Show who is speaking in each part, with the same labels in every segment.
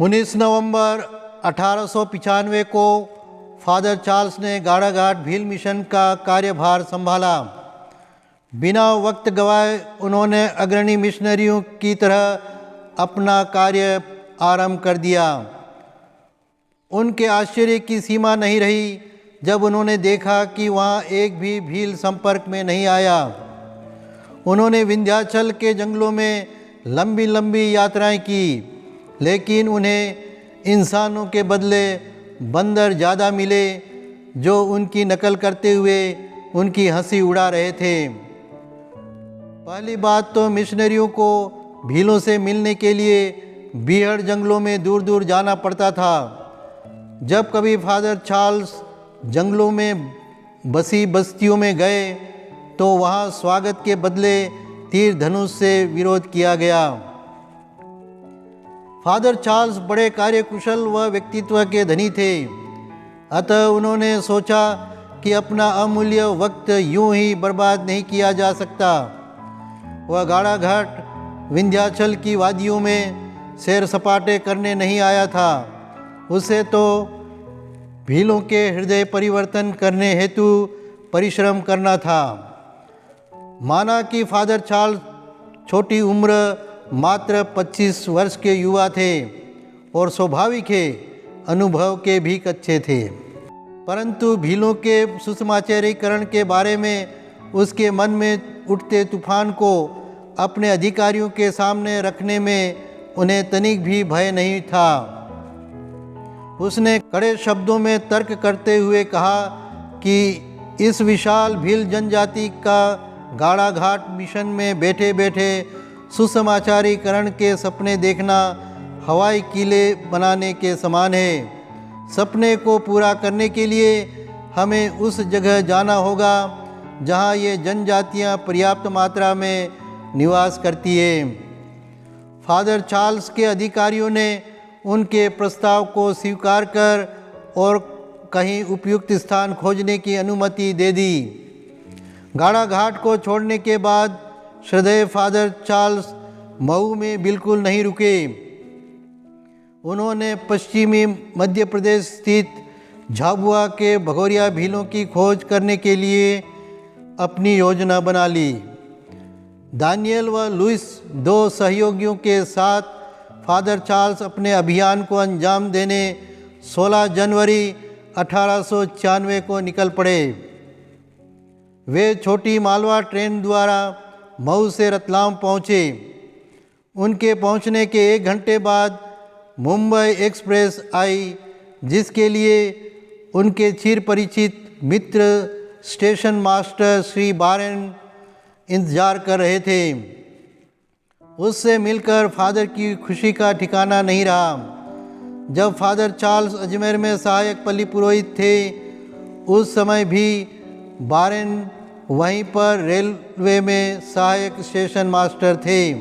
Speaker 1: 19 नवंबर 1895 को father Charles ने Gadaghat Bhil mission का कार्यभार संभाला। बिना वक्त गवाए उन्होंने अग्रणी मिशनरियों की तरह अपना कार्य आरंभ कर दिया। उनके आश्चर्य की सीमा नहीं रही जब उन्होंने देखा कि वहाँ एक भी भील संपर्क में नहीं आया। उन्होंने विंध्याचल के जंगलों में लंबी लंबी यात्राएं की, लेकिन उन्हें इंसानों के बदले बंदर ज़्यादा मिले जो उनकी नकल करते हुए उनकी हंसी उड़ा रहे थे। पहली बात तो मिशनरियों को भीलों से मिलने के लिए बीहड़ जंगलों में दूर दूर जाना पड़ता था। जब कभी फादर चार्ल्स जंगलों में बसी बस्तियों में गए तो वहाँ स्वागत के बदले तीर धनुष से विरोध किया गया। फादर चार्ल्स बड़े कार्यकुशल व व्यक्तित्व के धनी थे, अतः उन्होंने सोचा कि अपना अमूल्य वक्त यूं ही बर्बाद नहीं किया जा सकता। वह गाड़ाघाट विंध्याचल की वादियों में सैर सपाटे करने नहीं आया था, उसे तो भीलों के हृदय परिवर्तन करने हेतु परिश्रम करना था। माना कि फादर चार्ल्स छोटी उम्र मात्र 25 वर्ष के युवा थे और स्वाभाविक है अनुभव के भी कच्चे थे, परंतु भीलों के सुसमाचारीकरण के बारे में उसके मन में उठते तूफान को अपने अधिकारियों के सामने रखने में उन्हें तनिक भी भय नहीं था। उसने कड़े शब्दों में तर्क करते हुए कहा कि इस विशाल भील जनजाति का गाड़ाघाट मिशन में बैठे बैठे सुसमाचारीकरण के सपने देखना हवाई किले बनाने के समान है। सपने को पूरा करने के लिए हमें उस जगह जाना होगा जहां ये जनजातियां पर्याप्त मात्रा में निवास करती है। फादर चार्ल्स के अधिकारियों ने उनके प्रस्ताव को स्वीकार कर और कहीं उपयुक्त स्थान खोजने की अनुमति दे दी। गाड़ाघाट को छोड़ने के बाद श्रद्धेय फादर चार्ल्स मऊ में बिल्कुल नहीं रुके। उन्होंने पश्चिमी मध्य प्रदेश स्थित झाबुआ के भगोरिया भीलों की खोज करने के लिए अपनी योजना बना ली। दानियल व लुइस, दो सहयोगियों के साथ फादर चार्ल्स अपने अभियान को अंजाम देने 16 जनवरी 1896 को निकल पड़े। वे छोटी मालवा ट्रेन द्वारा मऊ से रतलाम पहुँचे। उनके पहुँचने के 1 घंटे बाद मुंबई एक्सप्रेस आई, जिसके लिए उनके चिर परिचित मित्र स्टेशन मास्टर श्री बारेन इंतजार कर रहे थे। उससे मिलकर फादर की खुशी का ठिकाना नहीं रहा। जब फादर चार्ल्स अजमेर में सहायक पल्ली पुरोहित थे, उस समय भी बारेन वहीं पर रेलवे में सहायक स्टेशन मास्टर थे।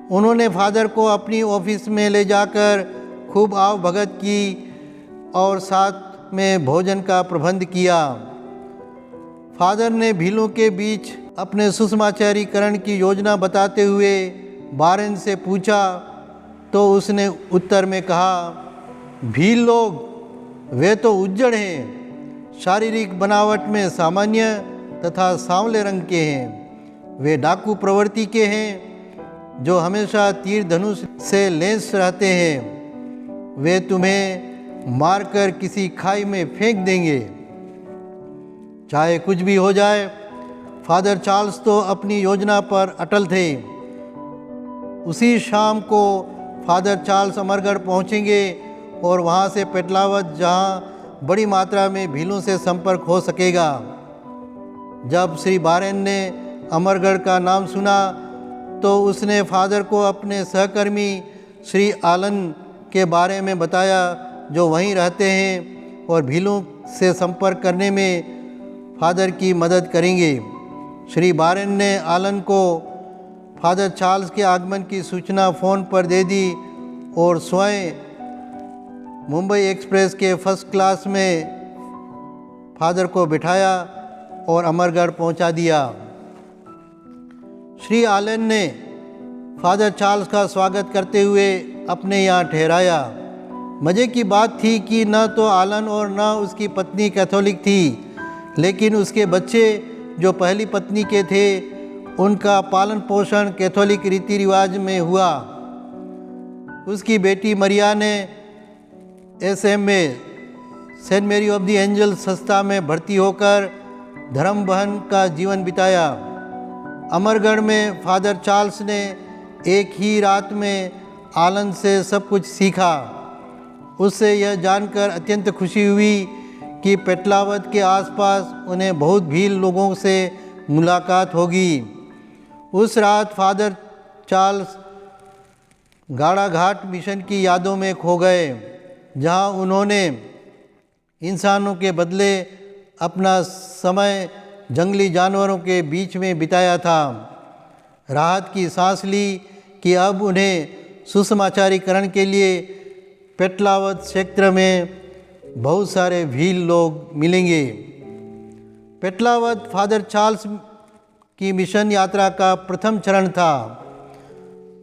Speaker 1: उन्होंने फादर को अपनी ऑफिस में ले जाकर खूब आवभगत की और साथ में भोजन का प्रबंध किया। फादर ने भीलों के बीच अपने सुसमाचारीकरण की योजना बताते हुए बारेन से पूछा तो उसने उत्तर में कहा, भील लोग वे तो उज्जड़ हैं, शारीरिक बनावट में सामान्य तथा सांवले रंग के हैं। वे डाकू प्रवृत्ति के हैं जो हमेशा तीर धनुष से लैस रहते हैं। वे तुम्हें मारकर किसी खाई में फेंक देंगे। चाहे कुछ भी हो जाए, फादर चार्ल्स तो अपनी योजना पर अटल थे। उसी शाम को फादर चार्ल्स अमरगढ़ पहुंचेंगे और वहां से पेटलावत, जहां बड़ी मात्रा में भीलों से संपर्क हो सकेगा। जब श्री बारेन ने अमरगढ़ का नाम सुना तो उसने फादर को अपने सहकर्मी श्री आलन के बारे में बताया, जो वहीं रहते हैं और भीलों से संपर्क करने में फादर की मदद करेंगे। श्री बारेन ने आलन को फादर चार्ल्स के आगमन की सूचना फ़ोन पर दे दी और स्वयं मुंबई एक्सप्रेस के फर्स्ट क्लास में फादर को बिठाया और अमरगढ़ पहुंचा दिया। श्री आलन ने फादर चार्ल्स का स्वागत करते हुए अपने यहाँ ठहराया। मज़े की बात थी कि न तो आलन और न उसकी पत्नी कैथोलिक थी, लेकिन उसके बच्चे जो पहली पत्नी के थे उनका पालन पोषण कैथोलिक रीति रिवाज में हुआ। उसकी बेटी मरिया ने SM में Saint Mary of the angel संस्था में भर्ती होकर धर्म बहन का जीवन बिताया। अमरगढ़ में फादर चार्ल्स ने एक ही रात में आलन से सब कुछ सीखा। उससे यह जानकर अत्यंत खुशी हुई कि पेटलावद के आसपास उन्हें बहुत भीड़ लोगों से मुलाकात होगी। उस रात फादर चार्ल्स गाड़ा घाट मिशन की यादों में खो गए, जहां उन्होंने इंसानों के बदले अपना समय जंगली जानवरों के बीच में बिताया था। राहत की सांस ली कि अब उन्हें सुसमाचारीकरण के लिए पेटलावद क्षेत्र में बहुत सारे भील लोग मिलेंगे। पेटलावद फादर चार्ल्स की मिशन यात्रा का प्रथम चरण था।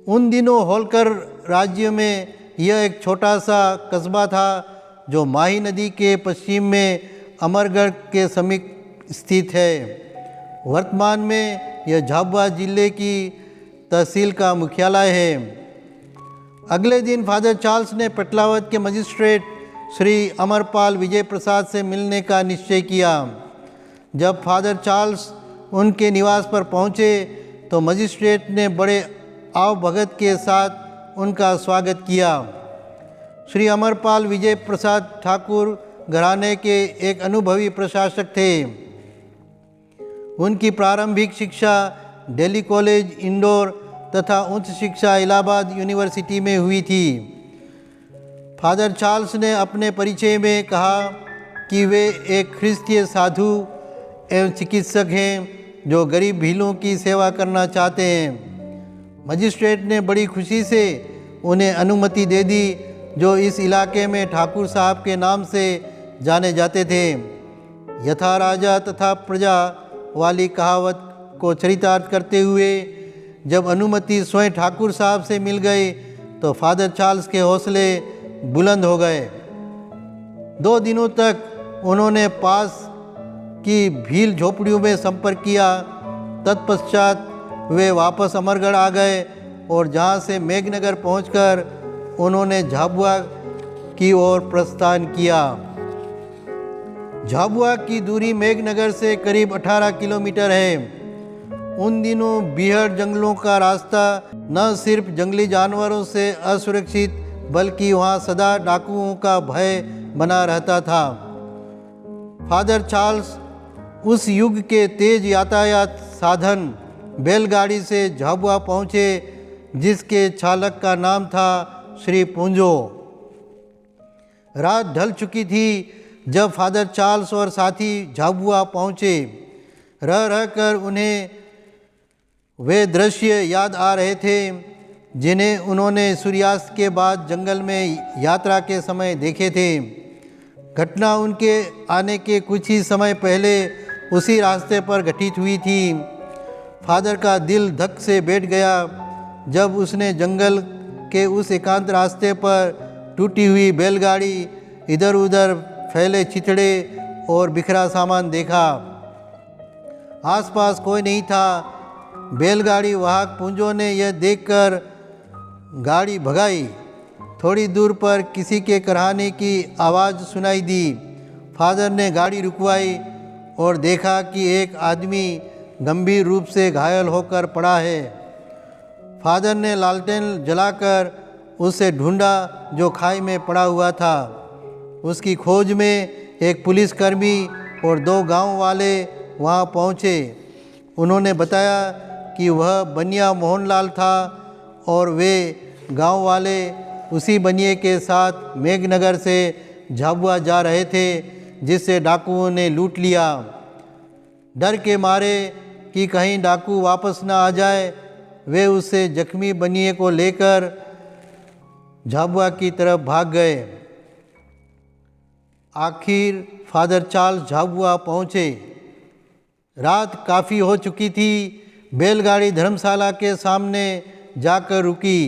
Speaker 1: उन दिनों होलकर राज्य में यह एक छोटा सा कस्बा था जो माही नदी के पश्चिम में अमरगढ़ के समीप स्थित है। वर्तमान में यह झाबुआ जिले की तहसील का मुख्यालय है। अगले दिन फादर चार्ल्स ने पेटलावद के मजिस्ट्रेट श्री अमरपाल विजय प्रसाद से मिलने का निश्चय किया। जब फादर चार्ल्स उनके निवास पर पहुंचे तो मजिस्ट्रेट ने बड़े आवभगत के साथ उनका स्वागत किया। श्री अमरपाल विजय प्रसाद ठाकुर घराने के एक अनुभवी प्रशासक थे। उनकी प्रारंभिक शिक्षा दिल्ली कॉलेज इंदौर तथा उच्च शिक्षा इलाहाबाद यूनिवर्सिटी में हुई थी। फादर चार्ल्स ने अपने परिचय में कहा कि वे एक ख्रिस्तीय साधु एवं चिकित्सक हैं जो गरीब भीलों की सेवा करना चाहते हैं। मजिस्ट्रेट ने बड़ी खुशी से उन्हें अनुमति दे दी, जो इस इलाके में ठाकुर साहब के नाम से जाने जाते थे। यथा राजा तथा प्रजा वाली कहावत को चरितार्थ करते हुए जब अनुमति स्वयं ठाकुर साहब से मिल गई तो फादर चार्ल्स के हौसले बुलंद हो गए। 2 दिनों तक उन्होंने पास की भील झोपड़ियों में संपर्क किया। तत्पश्चात वे वापस अमरगढ़ आ गए और जहां से मेघनगर पहुंचकर उन्होंने झाबुआ की ओर प्रस्थान किया। झाबुआ की दूरी मेघनगर से करीब 18 किलोमीटर है। उन दिनों बीहड़ जंगलों का रास्ता न सिर्फ जंगली जानवरों से असुरक्षित बल्कि वहां सदा डाकुओं का भय बना रहता था। फादर चार्ल्स उस युग के तेज यातायात साधन बैलगाड़ी से झाबुआ पहुंचे, जिसके चालक का नाम था श्री पुंजो। रात ढल चुकी थी जब फादर चार्ल्स और साथी झाबुआ पहुंचे। रह रहकर उन्हें वे दृश्य याद आ रहे थे जिन्हें उन्होंने सूर्यास्त के बाद जंगल में यात्रा के समय देखे थे। घटना उनके आने के कुछ ही समय पहले उसी रास्ते पर घटित हुई थी। फादर का दिल धक से बैठ गया जब उसने जंगल के उस एकांत रास्ते पर टूटी हुई बैलगाड़ी, इधर उधर फैले चिथड़े और बिखरा सामान देखा। आसपास कोई नहीं था। बैलगाड़ी वाहक पुंजो ने यह देखकर गाड़ी भगाई। थोड़ी दूर पर किसी के कराहने की आवाज़ सुनाई दी। फादर ने गाड़ी रुकवाई और देखा कि एक आदमी गंभीर रूप से घायल होकर पड़ा है। फादर ने लालटेन जलाकर उसे ढूंढा जो खाई में पड़ा हुआ था। उसकी खोज में एक पुलिसकर्मी और 2 गांव वाले वहां पहुंचे। उन्होंने बताया कि वह बनिया मोहनलाल था और वे गांव वाले उसी बनिए के साथ मेघनगर से झाबुआ जा रहे थे, जिससे डाकुओं ने लूट लिया। डर के मारे कि कहीं डाकू वापस न आ जाए, वे उससे जख्मी बनिए को लेकर झाबुआ की तरफ भाग गए। आखिर फादर चार्ल्स झाबुआ पहुँचे। रात काफ़ी हो चुकी थी। बैलगाड़ी धर्मशाला के सामने जाकर रुकी।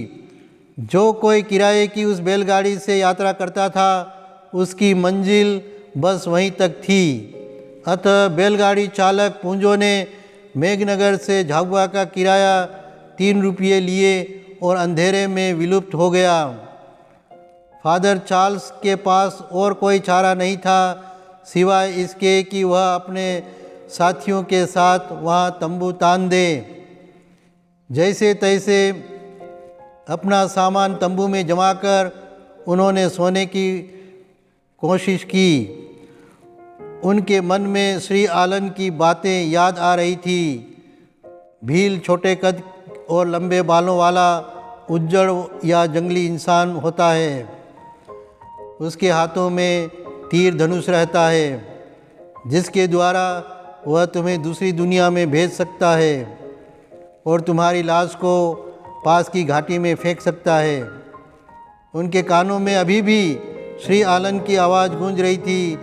Speaker 1: जो कोई किराए की उस बैलगाड़ी से यात्रा करता था उसकी मंजिल बस वहीं तक थी। अतः बैलगाड़ी चालक पूंजो ने मेघनगर से झाबुआ का किराया 3 रुपये लिए और अंधेरे में विलुप्त हो गया। फादर चार्ल्स के पास और कोई चारा नहीं था सिवाय इसके कि वह अपने साथियों के साथ वहाँ तंबू तान दे। जैसे तैसे अपना सामान तंबू में जमा कर उन्होंने सोने की कोशिश की। उनके मन में श्री आलन की बातें याद आ रही थी। भील छोटे कद और लंबे बालों वाला उज्जड़ या जंगली इंसान होता है। उसके हाथों में तीर धनुष रहता है जिसके द्वारा वह तुम्हें दूसरी दुनिया में भेज सकता है और तुम्हारी लाश को पास की घाटी में फेंक सकता है। उनके कानों में अभी भी श्री आलन की आवाज़ गूंज रही थी,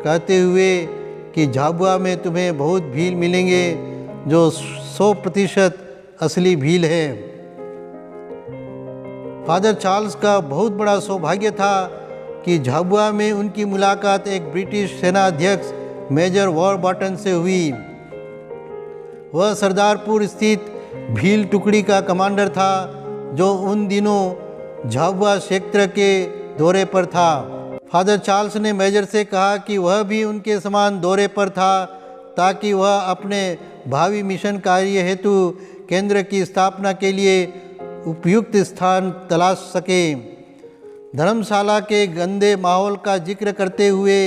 Speaker 1: कहते हुए कि झाबुआ में तुम्हें बहुत भील मिलेंगे जो 100% असली भील है। फादर चार्ल्स का बहुत बड़ा सौभाग्य था कि झाबुआ में उनकी मुलाकात एक ब्रिटिश सेनाध्यक्ष मेजर वॉरबॉटन से हुई। वह सरदारपुर स्थित भील टुकड़ी का कमांडर था जो उन दिनों झाबुआ क्षेत्र के दौरे पर था। फादर चार्ल्स ने मेजर से कहा कि वह भी उनके समान दौरे पर था ताकि वह अपने भावी मिशन कार्य हेतु केंद्र की स्थापना के लिए उपयुक्त स्थान तलाश सके। धर्मशाला के गंदे माहौल का जिक्र करते हुए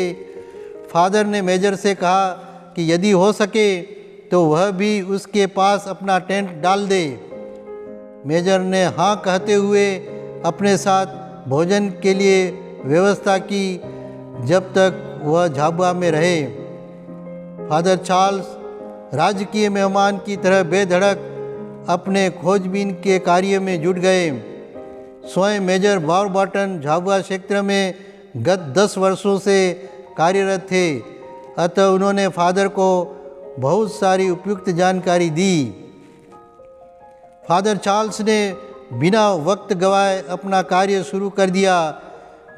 Speaker 1: फादर ने मेजर से कहा कि यदि हो सके तो वह भी उसके पास अपना टेंट डाल दे। मेजर ने हाँ कहते हुए अपने साथ भोजन के लिए व्यवस्था की जब तक वह झाबुआ में रहे। फादर चार्ल्स राजकीय मेहमान की तरह बेधड़क अपने खोजबीन के कार्य में जुट गए। स्वयं मेजर वॉरबॉटन झाबुआ क्षेत्र में गत 10 वर्षों से कार्यरत थे, अतः उन्होंने फादर को बहुत सारी उपयुक्त जानकारी दी। फादर चार्ल्स ने बिना वक्त गवाए अपना कार्य शुरू कर दिया।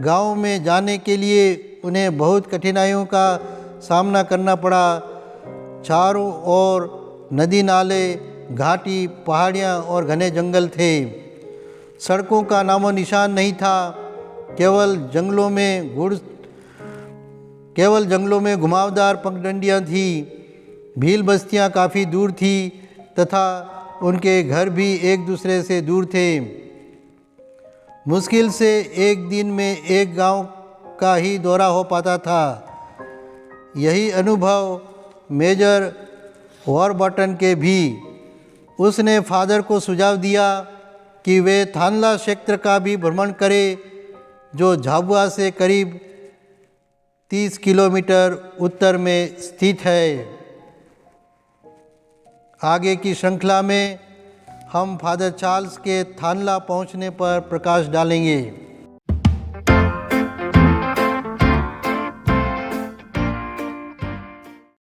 Speaker 1: गांव में जाने के लिए उन्हें बहुत कठिनाइयों का सामना करना पड़ा। चारों ओर नदी नाले, घाटी, पहाड़ियाँ और घने जंगल थे। सड़कों का नामो निशान नहीं था। केवल जंगलों में घुमावदार पगडंडियाँ थीं। भील बस्तियाँ काफ़ी दूर थी तथा उनके घर भी एक दूसरे से दूर थे। मुश्किल से एक दिन में एक गांव का ही दौरा हो पाता था। यही अनुभव मेजर वॉरबॉटन के भी। उसने फादर को सुझाव दिया कि वे थानला क्षेत्र का भी भ्रमण करें जो झाबुआ से करीब 30 किलोमीटर उत्तर में स्थित है। आगे की श्रृंखला में हम फादर चार्ल्स के थानला पहुंचने पर प्रकाश डालेंगे।